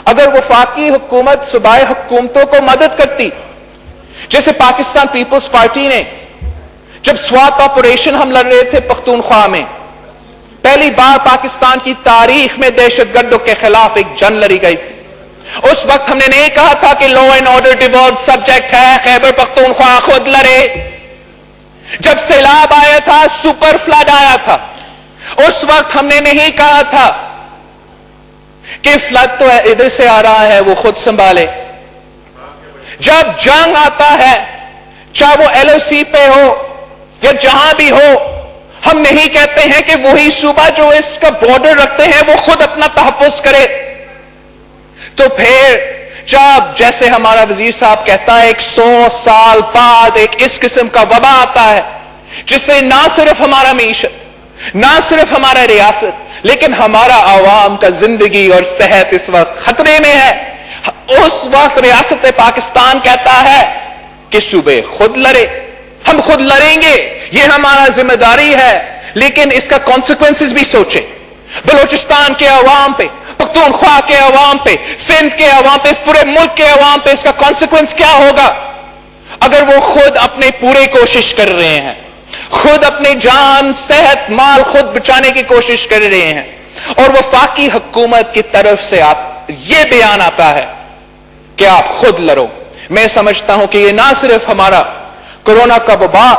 اگر وفاقی حکومت صوبائی حکومتوں کو مدد کرتی، جیسے پاکستان پیپلز پارٹی نے جب سوات آپریشن ہم لڑ رہے تھے پختونخوا میں، پہلی بار پاکستان کی تاریخ میں دہشت گردوں کے خلاف ایک جنگ لڑی گئی تھی، اس وقت ہم نے نہیں کہا تھا کہ law and order developed subject ہے، خیبر پختونخوا خود لڑے۔ جب سیلاب آیا تھا، سپر فلڈ آیا تھا، اس وقت ہم نے نہیں کہا تھا کہ فلڈ تو ادھر سے آ رہا ہے وہ خود سنبھالے۔ جب جنگ آتا ہے، چاہے وہ ایل او سی پہ ہو یا جہاں بھی ہو، ہم نہیں کہتے ہیں کہ وہی صوبہ جو اس کا بارڈر رکھتے ہیں وہ خود اپنا تحفظ کرے۔ تو پھر جب جیسے ہمارا وزیر صاحب کہتا ہے 100 سال بعد ایک اس قسم کا وبا آتا ہے جس سے نہ صرف ہمارا معیشت، نہ صرف ہمارا ریاست، لیکن ہمارا عوام کا زندگی اور صحت اس وقت خطرے میں ہے، اس وقت ریاست پاکستان کہتا ہے کہ صوبے خود لڑے، ہم خود لڑیں گے، یہ ہمارا ذمہ داری ہے، لیکن اس کا کانسیکوینسز بھی سوچیں۔ بلوچستان کے عوام پہ، پختونخوا کے عوام پہ، سندھ کے عوام پہ، اس پورے ملک کے عوام پہ اس کا کانسیکوینس کیا ہوگا اگر وہ خود اپنے پورے کوشش کر رہے ہیں، خود اپنی جان، صحت، مال خود بچانے کی کوشش کر رہے ہیں، اور وفاقی حکومت کی طرف سے یہ بیان آتا ہے کہ آپ خود لڑو۔ میں سمجھتا ہوں کہ یہ نہ صرف ہمارا کورونا کا وبا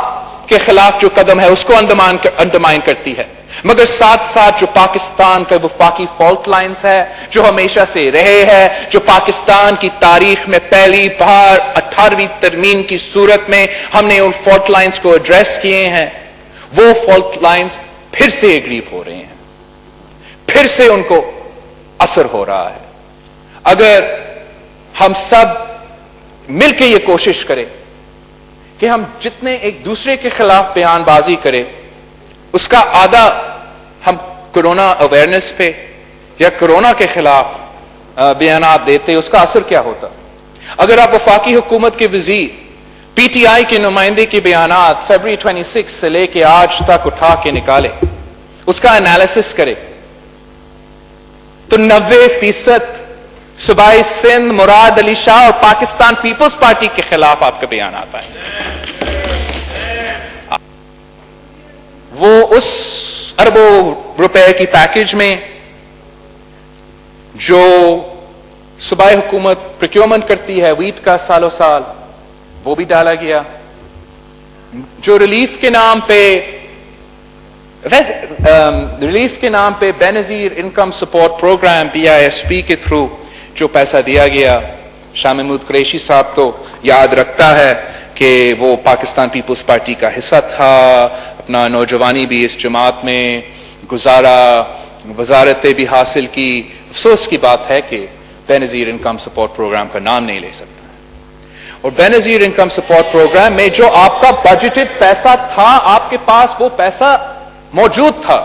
کے خلاف جو قدم ہے اس کو انڈرمائن کرتی ہے، مگر ساتھ ساتھ جو پاکستان کا وفاقی فالٹ لائنز ہے جو ہمیشہ سے رہے ہیں، جو پاکستان کی تاریخ میں پہلی بار 18ویں ترمیم کی صورت میں ہم نے ان فالٹ لائنز کو ایڈریس کیے ہیں، وہ فالٹ لائنز پھر سے ایگریو ہو رہے ہیں، پھر سے ان کو اثر ہو رہا ہے۔ اگر ہم سب مل کے یہ کوشش کریں کہ ہم جتنے ایک دوسرے کے خلاف بیان بازی کریں، اس کا آدھا ہم کورونا اویئرنس پہ یا کورونا کے خلاف بیانات دیتے، اس کا اثر کیا ہوتا؟ اگر آپ وفاقی حکومت کے وزیر، پی ٹی آئی کے نمائندے کے بیانات فیبروری 26 سے لے کے آج تک اٹھا کے نکالے، اس کا انالیسس کرے، تو 90% صوبائی سندھ، مراد علی شاہ اور پاکستان پیپلز پارٹی کے خلاف آپ کا بیان آتا ہے۔ وہ اس اربوں روپے کی پیکج میں جو صوبائی حکومت پروکیورمنٹ کرتی ہے ویٹ کا سالوں سال، وہ بھی ڈالا گیا۔ جو ریلیف کے نام پہ بے نظیر انکم سپورٹ پروگرام BISP کے تھرو جو پیسہ دیا گیا، شاہ محمود قریشی صاحب تو یاد رکھتا ہے کہ وہ پاکستان پیپلز پارٹی کا حصہ تھا، اپنا نوجوانی بھی اس جماعت میں گزارا، وزارتیں بھی حاصل کی۔ افسوس کی بات ہے کہ بے نظیر انکم سپورٹ پروگرام کا نام نہیں لے سکتا، اور بے نظیر انکم سپورٹ پروگرام میں جو آپ کا بجٹڈ پیسہ تھا، آپ کے پاس وہ پیسہ موجود تھا،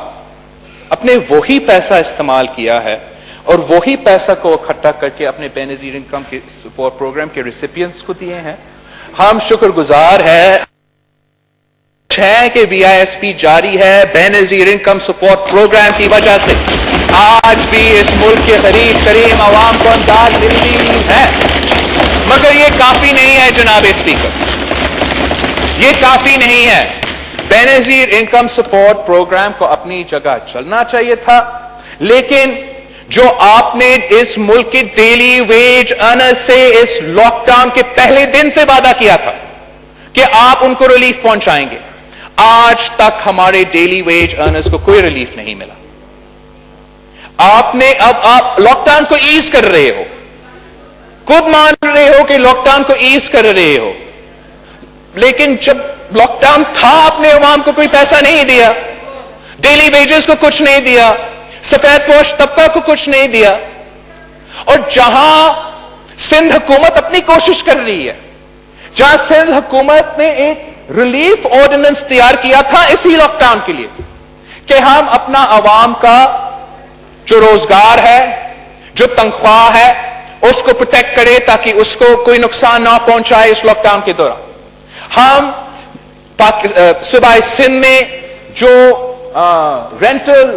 اپنے وہی پیسہ استعمال کیا ہے اور وہی پیسہ کو اکٹھا کر کے اپنے بے نظیر انکم کے سپورٹ پروگرام کے ریسیپینٹس کو دیے ہیں۔ ہم شکر گزار ہے کہ BISP جاری ہے، بے نظیر انکم سپورٹ پروگرام کی وجہ سے آج بھی اس ملک کے قریب کریم عوام کو امداد ملتی ہے، مگر یہ کافی نہیں ہے جناب اسپیکر، یہ کافی نہیں ہے۔ بے نظیر انکم سپورٹ پروگرام کو اپنی جگہ چلنا چاہیے تھا، لیکن جو آپ نے اس ملک کے ڈیلی ویج ارنر سے اس لاک ڈاؤن کے پہلے دن سے وعدہ کیا تھا کہ آپ ان کو ریلیف پہنچائیں گے، آج تک ہمارے ڈیلی ویج ارنرز کو کوئی ریلیف نہیں ملا۔ آپ لاک ڈاؤن کو ایز کر رہے ہو، خود مان رہے ہو کہ لاک ڈاؤن کو ایز کر رہے ہو، لیکن جب لاک ڈاؤن تھا آپ نے عوام کو کوئی پیسہ نہیں دیا، ڈیلی ویجز کو کچھ نہیں دیا، سفید پوش طبقہ کو کچھ نہیں دیا۔ اور جہاں سندھ حکومت اپنی کوشش کر رہی ہے، جہاں سندھ حکومت نے ایک ریلیف آرڈیننس تیار کیا تھا اسی لاک ڈاؤن کے لیے کہ ہم اپنا عوام کا جو روزگار ہے، جو تنخواہ ہے، اس کو پروٹیکٹ کرے تاکہ اس کو کوئی نقصان نہ پہنچائے اس لاک ڈاؤن کے دوران۔ ہم صوبہ سندھ میں جو رینٹل